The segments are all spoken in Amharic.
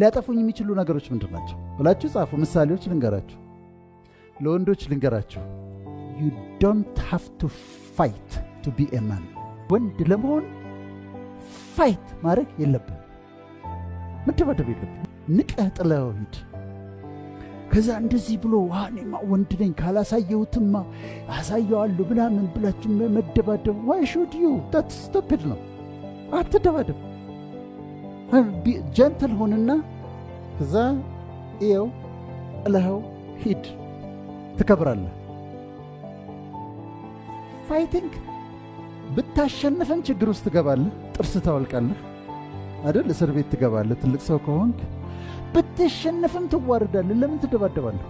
ሊያጠፉኝ የሚችሉ ነገሮች ምንድን ናቸው ብላችሁ ጻፉ። ምሳሌዎች ልንገራችሁ፣ ለወንዶች ልንገራችሁ። you don't have to fight to be a man። ወንድ ለመሆን ፋይት ማድረግ የለብን፣ መደባደብ የለብን። ንቀህ ጥለው ሂድ። ከዛ እንደዚህ ብሎ እኔማ ወንድ ነኝ ካላሳየሁትማ አሳየዋለሁ ምናምን ብላችሁ መደባደብ why should you? that's stupid ነው። አትደባደብ። ጀንትል ሆንና ከዛ ይኸው ጥለኸው ሂድ፣ ትከብራለህ። ፋይቲንግ ብታሸንፍም ችግር ውስጥ ትገባለህ፣ ጥርስ ታወልቃለህ አይደል? እስር ቤት ትገባለህ ትልቅ ሰው ከሆንክ። ብትሸንፍም ትዋርዳለህ። ለምን ትደባደባለህ?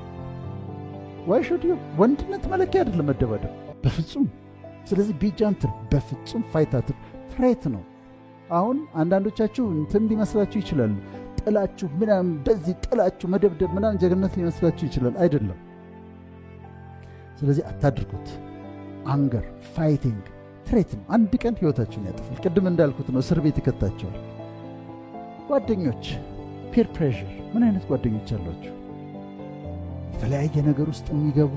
ዋይ ሹድ ዩ? ወንድነት መለኪያ አይደለም መደባደብ በፍጹም። ስለዚህ ቢጃንትል፣ በፍጹም ፋይታትል ትሬት ነው። አሁን አንዳንዶቻችሁ እንትን ሊመስላችሁ ይችላሉ። ጥላችሁ ምናምን በዚህ ጥላችሁ መደብደብ ምናምን ጀግነት ሊመስላችሁ ይችላል። አይደለም። ስለዚህ አታድርጉት። አንገር ፋይቲንግ ትሬት ነው። አንድ ቀን ህይወታችሁን ያጠፋል። ቅድም እንዳልኩት ነው፣ እስር ቤት ይከታቸዋል። ጓደኞች፣ ፒር ፕሬሸር። ምን አይነት ጓደኞች አሏችሁ? የተለያየ ነገር ውስጥ የሚገቡ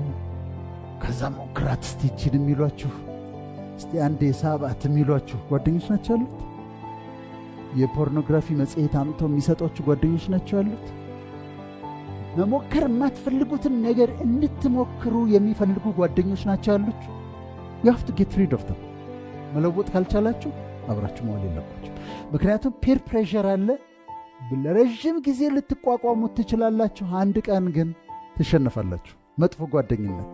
ከዛ ሞክራት ስቲችን የሚሏችሁ፣ እስቲ አንዴ ሳባት የሚሏችሁ ጓደኞች ናቸው ያሉት። የፖርኖግራፊ መጽሔት አምጥተው የሚሰጧችሁ ጓደኞች ናቸው ያሉት። መሞከር የማትፈልጉትን ነገር እንድትሞክሩ የሚፈልጉ ጓደኞች ናቸው ያሉት። you have to get rid of them። መለወጥ ካልቻላችሁ አብራችሁ መዋል የለባችሁ። ምክንያቱም ፒር ፕሬሸር አለ። ለረጅም ጊዜ ልትቋቋሙት ትችላላችሁ፣ አንድ ቀን ግን ትሸነፋላችሁ። መጥፎ ጓደኝነት።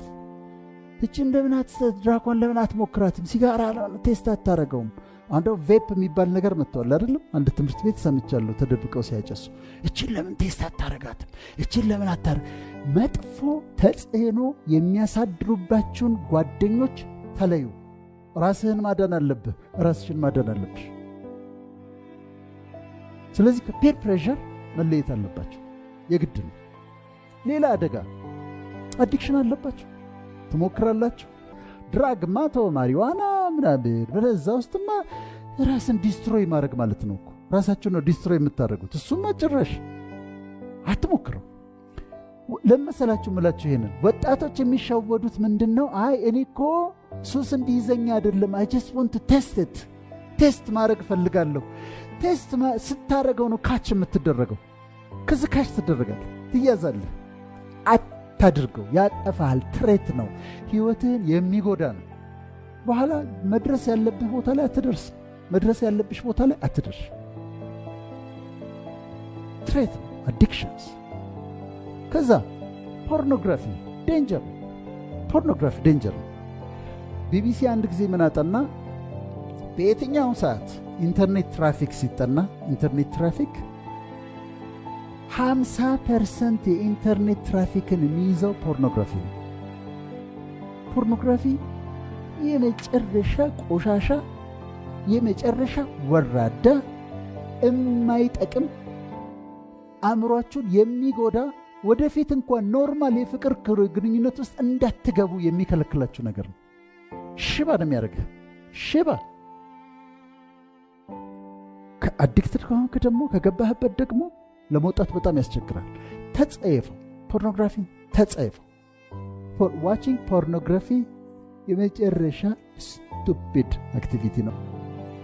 እቺ እንደምን ድራኳን ለምን አትሞክራትም? ሲጋራ ቴስት አታረገውም? አንደው ቬፕ የሚባል ነገር መጥቷል አይደለም? አንድ ትምህርት ቤት ሰምቻለሁ፣ ተደብቀው ሲያጨሱ። እቺን ለምን ቴስት አታረጋትም? እቺን ለምን መጥፎ ተጽዕኖ የሚያሳድሩባችሁን ጓደኞች ተለዩ። ራስህን ማዳን አለብህ፣ ራስሽን ማዳን አለብሽ። ስለዚህ ከፒር ፕሬሸር መለየት አለባችሁ፣ የግድ ነው። ሌላ አደጋ አዲክሽን አለባችሁ። ትሞክራላችሁ። ድራግማ ተው፣ ማሪዋና ምናምን በዛ ውስጥማ ራስን ዲስትሮይ ማድረግ ማለት ነው እኮ። ራሳችሁን ነው ዲስትሮይ የምታደርጉት። እሱማ ጭራሽ አትሞክረው። ለመሰላችሁ ምላችሁ ይሄንን ወጣቶች የሚሻወዱት ምንድነው? አይ እኔ እኮ ሱስ እንዲይዘኛ አይደለም፣ አይ ጀስት ዋንት ቱ ቴስት ማድረግ ፈልጋለሁ። ቴስት ስታረገው ነው ካች የምትደረገው። ከዚህ ካች ትደረጋለህ፣ ትያዛለህ። አታድርገው፣ ያጠፋሃል። ትሬት ነው፣ ህይወትህን የሚጎዳ ነው። በኋላ መድረስ ያለብህ ቦታ ላይ አትደርስ፣ መድረስ ያለብሽ ቦታ ላይ አትደርስ። ትሬት ነው፣ አዲክሽንስ። ከዛ ፖርኖግራፊ ዴንጀር ነው። ፖርኖግራፊ ዴንጀር ነው። ቢቢሲ አንድ ጊዜ ምን አጠና? በየትኛውም ሰዓት ኢንተርኔት ትራፊክ ሲጠና ኢንተርኔት ትራፊክ 50% የኢንተርኔት ትራፊክን የሚይዘው ፖርኖግራፊ ነው። ፖርኖግራፊ የመጨረሻ ቆሻሻ፣ የመጨረሻ ወራዳ፣ የማይጠቅም አእምሯችሁን የሚጎዳ ወደፊት እንኳን ኖርማል የፍቅር ግንኙነት ውስጥ እንዳትገቡ የሚከለክላችሁ ነገር ነው። ሽባ ነው የሚያደርግህ። ሽባ ከአዲክትድ ከሆንክ ደግሞ ከገባህበት ደግሞ ለመውጣት በጣም ያስቸግራል። ተጸየፈው፣ ፖርኖግራፊ ተጸየፈው። ዋቺንግ ፖርኖግራፊ የመጨረሻ ስቱፒድ አክቲቪቲ ነው።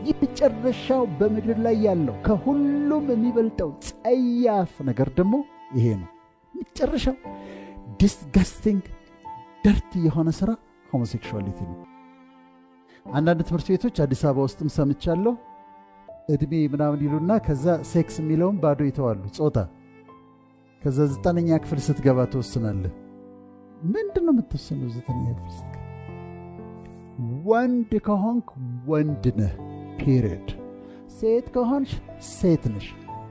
የመጨረሻው በምድር ላይ ያለው ከሁሉም የሚበልጠው ጸያፍ ነገር ደግሞ ይሄ ነው። መጨረሻው ዲስጋስቲንግ ደርቲ የሆነ ስራ ሆሞሴክሹዋሊቲ ነው። አንዳንድ ትምህርት ቤቶች አዲስ አበባ ውስጥም ሰምቻለሁ፣ እድሜ ምናምን ይሉና ከዛ ሴክስ የሚለውን ባዶ ይተዋሉ፣ ጾታ። ከዛ 9ኛ ክፍል ስትገባ ትወስናለህ። ምንድን ነው የምትወስነው? 9ኛ ክፍል ስትገባ ወንድ ከሆንክ ወንድ ነህ፣ ፔሪድ። ሴት ከሆንሽ ሴት ነሽ፣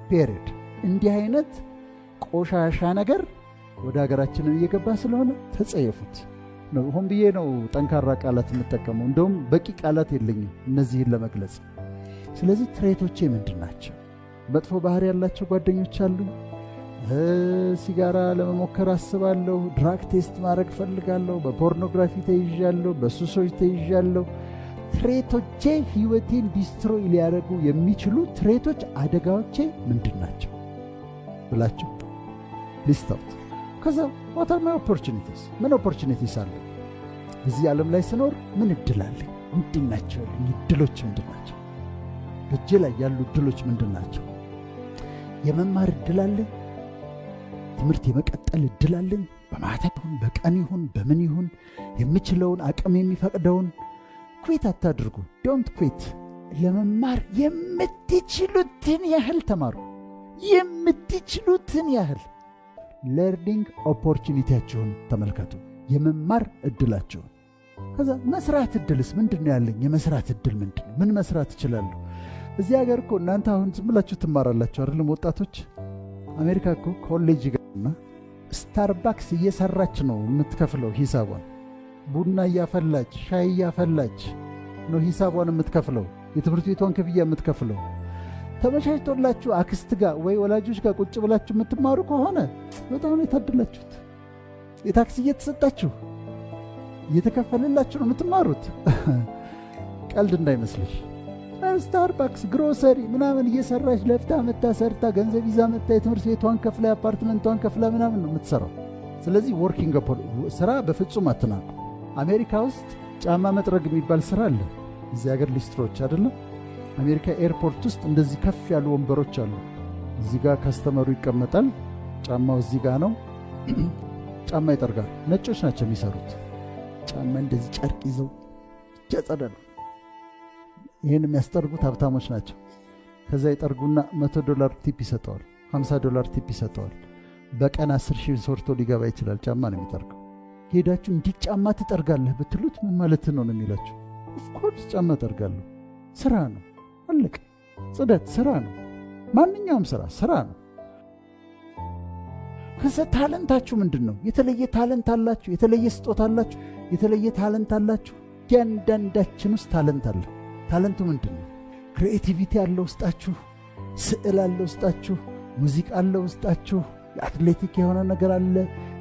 ፔሪድ። እንዲህ አይነት ቆሻሻ ነገር ወደ ሀገራችን እየገባ ስለሆነ ተጸየፉት። ሆን ብዬ ነው ጠንካራ ቃላት የምጠቀመው። እንደውም በቂ ቃላት የለኝም እነዚህን ለመግለጽ። ስለዚህ ትሬቶቼ ምንድን ናቸው? መጥፎ ባህሪ ያላቸው ጓደኞች አሉ። ሲጋራ ለመሞከር አስባለሁ። ድራግ ቴስት ማድረግ ፈልጋለሁ። በፖርኖግራፊ ተይዣለሁ። በሱሶች ተይዣለሁ። ትሬቶቼ ህይወቴን ዲስትሮይ ሊያደርጉ የሚችሉ ትሬቶች፣ አደጋዎቼ ምንድን ናቸው? ብላችሁ ሊስት አውት። ከዛ ዋት አር ማይ ኦፖርቹኒቲስ፣ ምን ኦፖርቹኒቲስ አለ እዚህ ዓለም ላይ ስኖር? ምን እድል አለኝ? ምንድን ናቸው እድሎች? ምንድን ናቸው በእጄ ላይ ያሉ እድሎች? ምንድን ናቸው? የመማር እድል አለኝ? ትምህርት የመቀጠል እድል አለኝ? በማታ ይሁን በቀን ይሁን በምን ይሁን የምችለውን አቅም የሚፈቅደውን። ኩዊት አታድርጉ። ዶንት ኩዊት። ለመማር የምትችሉትን ያህል ተማሩ። የምትችሉትን ያህል ለርኒንግ ኦፖርቹኒቲያችሁን ተመልከቱ፣ የመማር እድላችሁን። ከዛ መስራት እድልስ ምንድን ነው ያለኝ? የመስራት እድል ምንድን ነው? ምን መስራት እችላለሁ? እዚህ ሀገር እኮ እናንተ አሁን ዝም ብላችሁ ትማራላችሁ አይደለም? ወጣቶች አሜሪካ እኮ ኮሌጅ ጋርና ስታርባክስ እየሰራች ነው የምትከፍለው ሂሳቧን። ቡና እያፈላች ሻይ እያፈላች ነው ሂሳቧን የምትከፍለው፣ የትምህርት ቤቷን ክፍያ የምትከፍለው። ተመቻችቶላችሁ አክስት ጋር ወይ ወላጆች ጋር ቁጭ ብላችሁ የምትማሩ ከሆነ በጣም ነው የታደላችሁት። የታክሲ እየተሰጣችሁ እየተከፈለላችሁ ነው የምትማሩት። ቀልድ እንዳይመስልሽ። ስታርባክስ ግሮሰሪ ምናምን እየሰራች ለፍታ መታ ሰርታ ገንዘብ ይዛ መታ የትምህርት ቤቷን ከፍላ የአፓርትመንቷን ከፍላ ምናምን ነው የምትሰራው። ስለዚህ ወርኪንግ ስራ በፍጹም አትናቁ። አሜሪካ ውስጥ ጫማ መጥረግ የሚባል ስራ አለ። እዚህ ሀገር ሊስትሮች አይደለም። አሜሪካ ኤርፖርት ውስጥ እንደዚህ ከፍ ያሉ ወንበሮች አሉ። እዚህ ጋር ካስተመሩ ይቀመጣል። ጫማው እዚህ ጋር ነው። ጫማ ይጠርጋሉ። ነጮች ናቸው የሚሰሩት። ጫማ እንደዚህ ጨርቅ ይዘው ጀጸደ ነው። ይህን የሚያስጠርጉት ሀብታሞች ናቸው። ከዛ ይጠርጉና $100 ቲፕ ይሰጠዋል፣ $50 ቲፕ ይሰጠዋል። በቀን 10,000 ሰርቶ ሊገባ ይችላል። ጫማ ነው የሚጠርገው። ሄዳችሁ እንዲህ ጫማ ትጠርጋለህ ብትሉት ምን ማለት ነው የሚላችሁ? ኦፍኮርስ ጫማ ጠርጋለሁ። ስራ ነው፣ አለቀ። ጽዳት ስራ ነው። ማንኛውም ስራ ነው። ከዛ ታለንታችሁ ምንድን ነው? የተለየ ታለንት አላችሁ፣ የተለየ ስጦታ አላችሁ፣ የተለየ ታለንት አላችሁ። እያንዳንዳችን ውስጥ ታለንት አለ። ታለንቱ ምንድን ነው? ክሪኤቲቪቲ አለ ውስጣችሁ፣ ስዕል አለ ውስጣችሁ፣ ሙዚቃ አለ ውስጣችሁ፣ የአትሌቲክ የሆነ ነገር አለ፣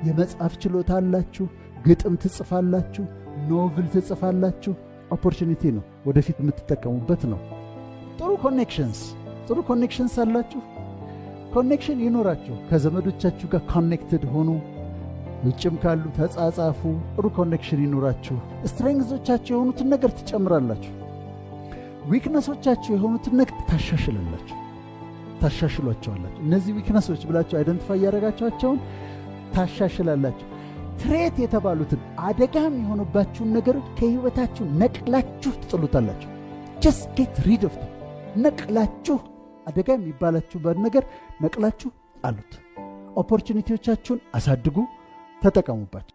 የመጽሐፍ ችሎታ አላችሁ፣ ግጥም ትጽፋላችሁ፣ ኖቭል ትጽፋላችሁ። ኦፖርቹኒቲ ነው፣ ወደፊት የምትጠቀሙበት ነው። ጥሩ ኮኔክሽንስ አላችሁ። ኮኔክሽን ይኖራችሁ፣ ከዘመዶቻችሁ ጋር ኮኔክትድ ሆኑ። ውጭም ካሉ ተጻጻፉ። ጥሩ ኮኔክሽን ይኖራችሁ። ስትሬንግዞቻችሁ የሆኑትን ነገር ትጨምራላችሁ። ዊክነሶቻችሁ የሆኑትን ነገር ታሻሽሏቸዋላችሁ። እነዚህ ዊክነሶች ብላችሁ አይደንቲፋይ ያደረጋችኋቸውን ታሻሽላላችሁ። ትሬት የተባሉትን አደጋም የሆኑባችሁን ነገሮች ከህይወታችሁ ነቅላችሁ ትጥሉታላችሁ። ጀስት ጌት ሪድ ኦፍ ነቅላችሁ፣ አደጋ የሚባላችሁበት ነገር ነቅላችሁ አሉት። ኦፖርቹኒቲዎቻችሁን አሳድጉ፣ ተጠቀሙባቸው።